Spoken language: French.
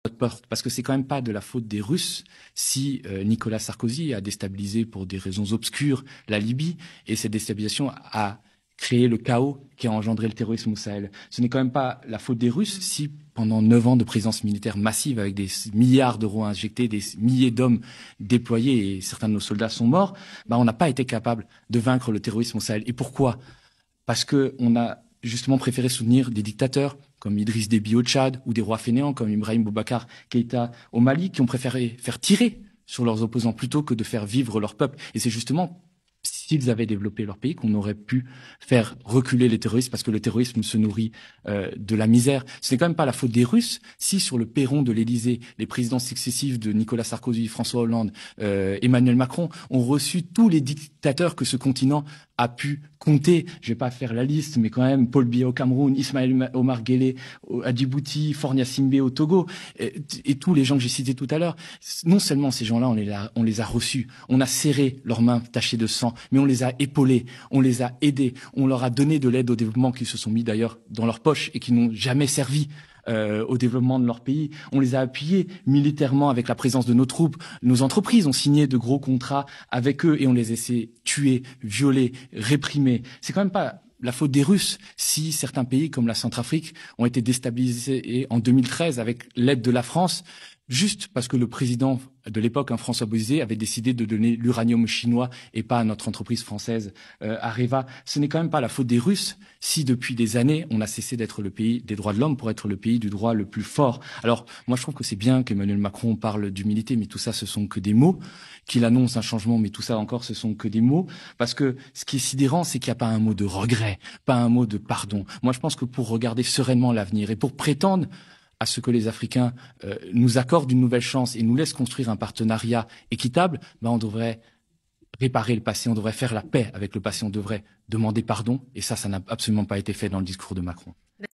notre porte, parce que c'est quand même pas de la faute des Russes si Nicolas Sarkozy a déstabilisé pour des raisons obscures la Libye, et cette déstabilisation a créé le chaos qui a engendré le terrorisme au Sahel. Ce n'est quand même pas la faute des Russes si, pendant 9 ans de présence militaire massive, avec des milliards d'euros injectés, des milliers d'hommes déployés, et certains de nos soldats sont morts, on n'a pas été capable de vaincre le terrorisme au Sahel. Et pourquoi? Parce qu'on a justement préféré soutenir des dictateurs comme Idriss Déby au Tchad, ou des rois fainéants comme Ibrahim Boubacar Keïta au Mali, qui ont préféré faire tirer sur leurs opposants plutôt que de faire vivre leur peuple. Et c'est justement s'ils avaient développé leur pays qu'on aurait pu faire reculer les terroristes, parce que le terrorisme se nourrit de la misère. Ce n'est quand même pas la faute des Russes si, sur le perron de l'Élysée, les présidents successifs de Nicolas Sarkozy, François Hollande, Emmanuel Macron ont reçu tous les dictateurs que ce continent a pu compter. Je vais pas faire la liste, mais quand même, Paul Biya au Cameroun, Ismaël Omar Guelleh à Djibouti, Fornia Simbe au Togo, et tous les gens que j'ai cités tout à l'heure. Non seulement ces gens-là, on les a reçus, on a serré leurs mains tachées de sang, mais on les a épaulés, on les a aidés, on leur a donné de l'aide au développement qui se sont mis d'ailleurs dans leur poche et qui n'ont jamais servi au développement de leur pays. On les a appuyés militairement avec la présence de nos troupes. Nos entreprises ont signé de gros contrats avec eux et on les a laissés tuer, violer, réprimer. C'est quand même pas la faute des Russes si certains pays comme la Centrafrique ont été déstabilisés en 2013 avec l'aide de la France, juste parce que le président de l'époque, François Bozizé, avait décidé de donner l'uranium chinois et pas à notre entreprise française Areva. Ce n'est quand même pas la faute des Russes si depuis des années on a cessé d'être le pays des droits de l'homme pour être le pays du droit le plus fort. Alors moi je trouve que c'est bien qu'Emmanuel Macron parle d'humilité, mais tout ça ce sont que des mots, qu'il annonce un changement, mais tout ça encore ce sont que des mots, parce que ce qui est sidérant, c'est qu'il n'y a pas un mot de regret, pas un mot de pardon. Moi je pense que pour regarder sereinement l'avenir et pour prétendre à ce que les Africains nous accordent une nouvelle chance et nous laissent construire un partenariat équitable, on devrait réparer le passé, on devrait faire la paix avec le passé, on devrait demander pardon, et ça n'a absolument pas été fait dans le discours de Macron.